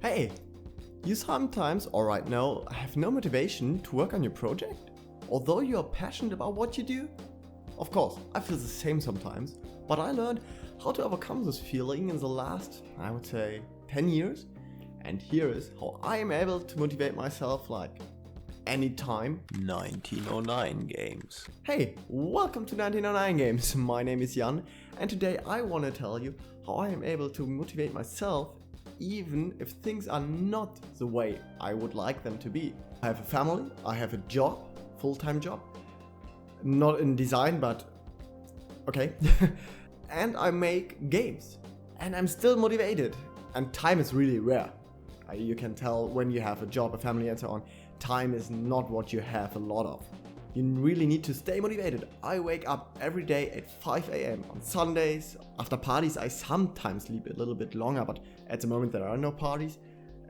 Hey, you sometimes, or right now, have no motivation to work on your project? Although you are passionate about what you do? Of course, I feel the same sometimes, but I learned how to overcome this feeling in the last, I would say, 10 years. And here is how I am able to motivate myself like anytime 1909 games. Hey, welcome to 1909 games. My name is Jan, and today I want to tell you how I am able to motivate myself even if things are not the way I would like them to be. I have a family, I have a job, full-time job, not in design, but okay. And I make games, and I'm still motivated, and time is really rare. You can tell when you have a job, a family, and so on. Time is not what you have a lot of. You really need to stay motivated. I wake up every day at 5 a.m. on Sundays. After parties, I sometimes sleep a little bit longer, but at the moment there are no parties,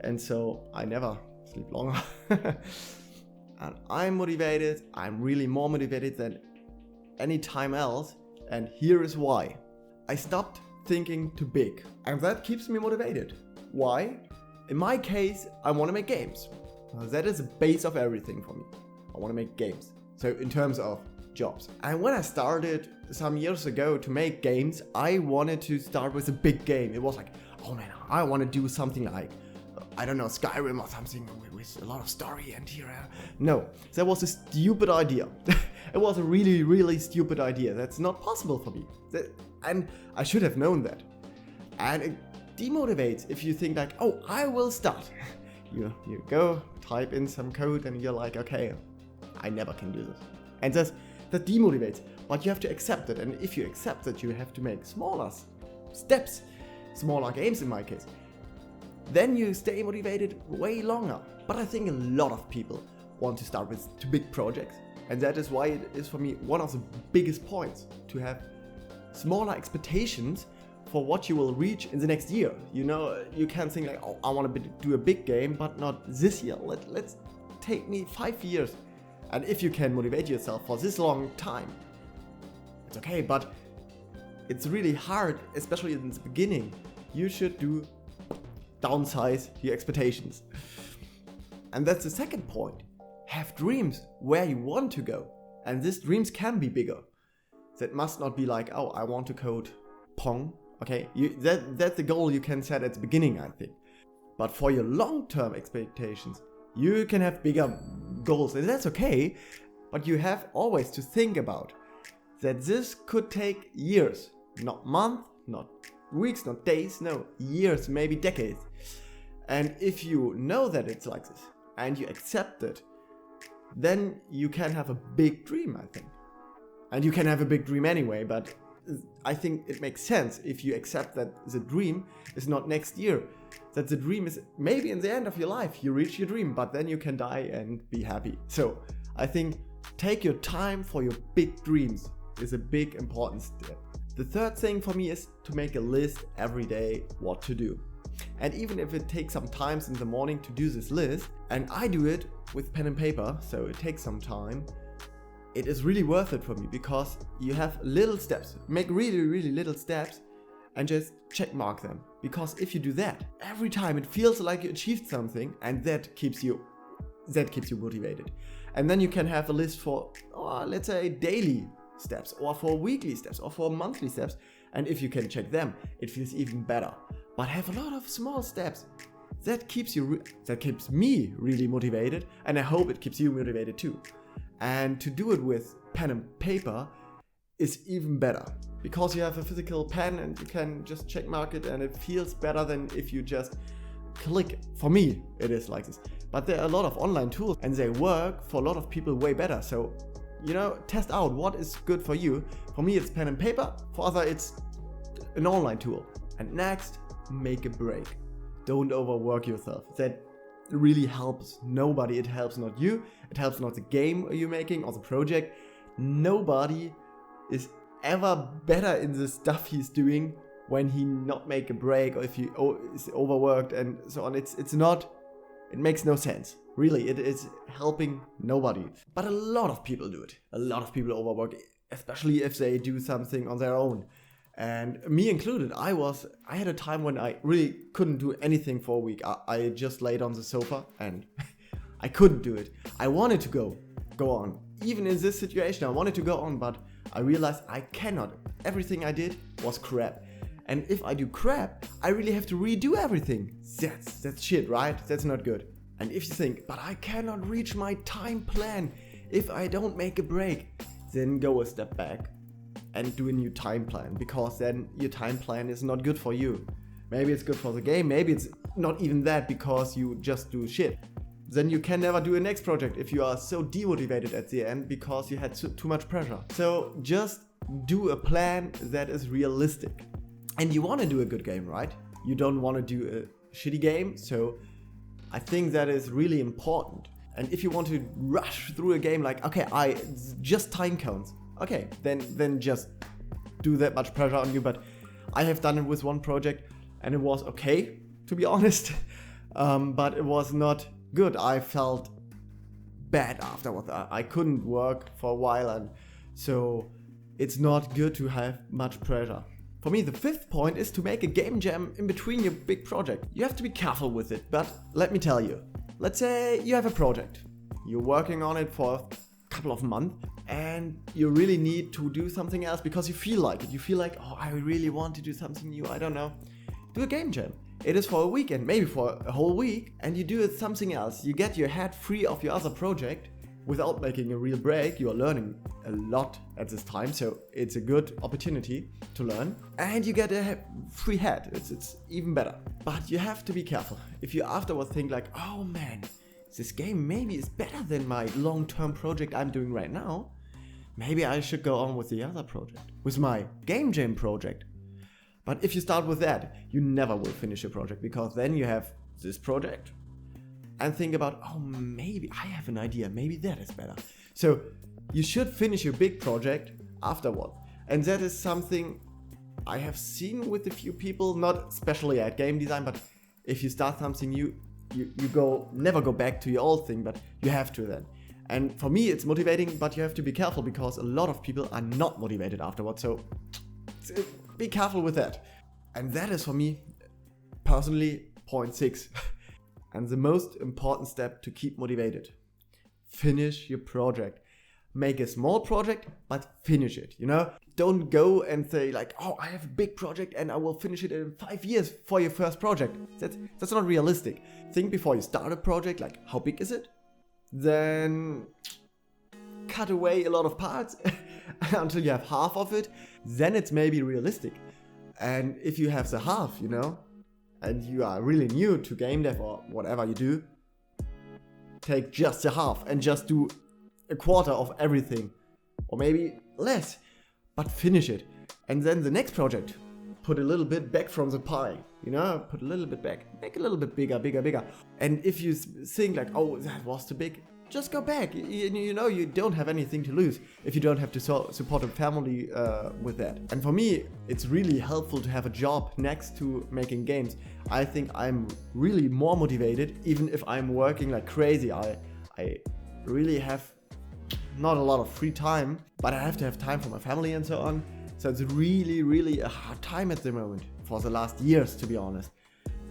and so I never sleep longer. And I'm motivated. I'm really more motivated than any time else, and here is why. I stopped thinking too big, and that keeps me motivated. Why? In my case, I want to make games. That is the base of everything for me. I want to make games. So in terms of jobs. And when I started some years ago to make games, I wanted to start with a big game. It was like, oh man, I want to do something like, I don't know, Skyrim or something with a lot of story and here. No, that was a stupid idea. It was a really, really stupid idea. That's not possible for me. And I should have known that. And it demotivates if you think like, oh, I will start. You go type in some code and you're like, okay, I never can do this. And that demotivates, but you have to accept it. And if you accept it, you have to make smaller steps, smaller games in my case. Then you stay motivated way longer. But I think a lot of people want to start with too big projects. And that is why it is for me one of the biggest points to have smaller expectations for what you will reach in the next year. You know, you can't think like, oh, I want to do a big game, but not this year. Let's take me 5 years. And if you can motivate yourself for this long time, it's okay, but it's really hard, especially in the beginning. You should downsize your expectations. And that's the second point. Have dreams where you want to go. And these dreams can be bigger. That must not be like, oh, I want to code Pong. Okay, that's the goal you can set at the beginning, I think. But for your long-term expectations, you can have bigger goals, and that's okay. But you have always to think about that this could take years, not months, not weeks, not days, no, years, maybe decades. And if you know that it's like this, and you accept it, then you can have a big dream, I think. And you can have a big dream anyway, but I think it makes sense if you accept that the dream is not next year, that the dream is maybe in the end of your life, you reach your dream, but then you can die and be happy. So I think take your time for your big dreams is a big important step. The third thing for me is to make a list every day what to do. And even if it takes some times in the morning to do this list, and I do it with pen and paper, so it takes some time, it is really worth it for me because you have little steps. Make really, really little steps and just check mark them. Because if you do that, every time it feels like you achieved something, and that keeps you motivated. And then you can have a list for, let's say, daily steps, or for weekly steps, or for monthly steps. And if you can check them, it feels even better. But have a lot of small steps. That keeps me really motivated, and I hope it keeps you motivated too. And to do it with pen and paper is even better because you have a physical pen and you can just check mark it, and it feels better than if you just click. For me, it is like this. But there are a lot of online tools and they work for a lot of people way better. So, test out what is good for you. For me, it's pen and paper. For others, it's an online tool. And next, make a break. Don't overwork yourself. That really helps nobody. It helps not you. It helps not the game you're making or the project. Nobody is ever better in the stuff he's doing when he not make a break, or if he is overworked and so on. It makes no sense. Really, it is helping nobody. But a lot of people do it. A lot of people overwork, especially if they do something on their own. And me included, I had a time when I really couldn't do anything for a week. I just laid on the sofa and I couldn't do it. I wanted to go on. Even in this situation, I wanted to go on, but I realized I cannot. Everything I did was crap. And if I do crap, I really have to redo everything. That's shit, right? That's not good. And if you think, but I cannot reach my time plan if I don't make a break, then go a step back and do a new time plan, because then your time plan is not good for you. Maybe it's good for the game, maybe it's not even that because you just do shit. Then you can never do a next project if you are so demotivated at the end because you had too much pressure. So just do a plan that is realistic. And you want to do a good game, right? You don't want to do a shitty game, so I think that is really important. And if you want to rush through a game like, okay, just time counts. Okay, then just do that much pressure on you. But I have done it with one project and it was okay, to be honest. But it was not good. I felt bad afterwards. I couldn't work for a while, and so it's not good to have much pressure. For me, the fifth point is to make a game jam in between your big project. You have to be careful with it, but let me tell you. Let's say you have a project. You're working on it for a couple of months and you really need to do something else because you feel like it. You feel like, oh, I really want to do something new. I don't know. Do a game jam. It is for a weekend, maybe for a whole week, and you do it something else. You get your head free of your other project without making a real break. You are learning a lot at this time, so it's a good opportunity to learn. And you get a free head. It's even better. But you have to be careful. If you afterwards think like, oh man, this game maybe is better than my long-term project I'm doing right now, maybe I should go on with the other project, with my game jam project. But if you start with that, you never will finish your project, because then you have this project and think about, oh, maybe I have an idea, maybe that is better. So you should finish your big project afterward. And that is something I have seen with a few people, not especially at game design, but if you start something new, you never go back to your old thing, but you have to then. And for me, it's motivating, but you have to be careful because a lot of people are not motivated afterwards. So be careful with that. And that is for me, personally, point 6. And the most important step to keep motivated. Finish your project. Make a small project, but finish it, you know? Don't go and say like, oh, I have a big project and I will finish it in 5 years for your first project. That's not realistic. Think before you start a project, like, how big is it? Then cut away a lot of parts until you have half of it. Then it's maybe realistic. And if you have the half, you know, and you are really new to game dev or whatever you do, take just the half and just do a quarter of everything, or maybe less, but finish it. And then the next project, put a little bit back from the pie, you know, put a little bit back, make a little bit bigger. And if you think like, oh, that was too big, just go back. You know, you don't have anything to lose if you don't have to support a family with that. And for me, it's really helpful to have a job next to making games. I think I'm really more motivated, even if I'm working like crazy. I really have not a lot of free time, but I have to have time for my family and so on. So it's really a hard time at the moment, for the last years, to be honest.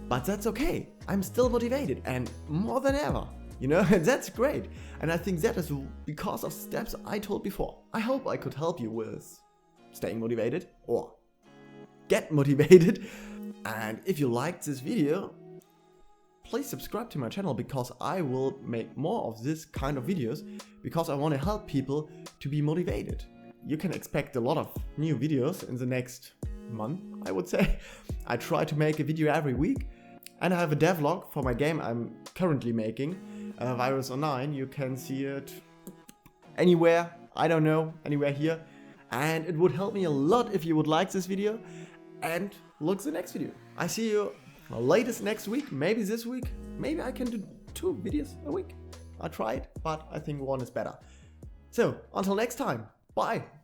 But that's okay. I'm still motivated, and more than ever. You know, that's great. And I think that is because of steps I told before. I hope I could help you with staying motivated or get motivated. And if you liked this video, please subscribe to my channel, because I will make more of this kind of videos, because I want to help people to be motivated. You can expect a lot of new videos in the next month, I would say. I try to make a video every week. And I have a devlog for my game I'm currently making, Virus Online. You can see it anywhere, I don't know, anywhere here. And it would help me a lot if you would like this video and look the next video. I see you latest next week, maybe this week. Maybe I can do 2 videos a week. I tried, but I think one is better. So, until next time, bye!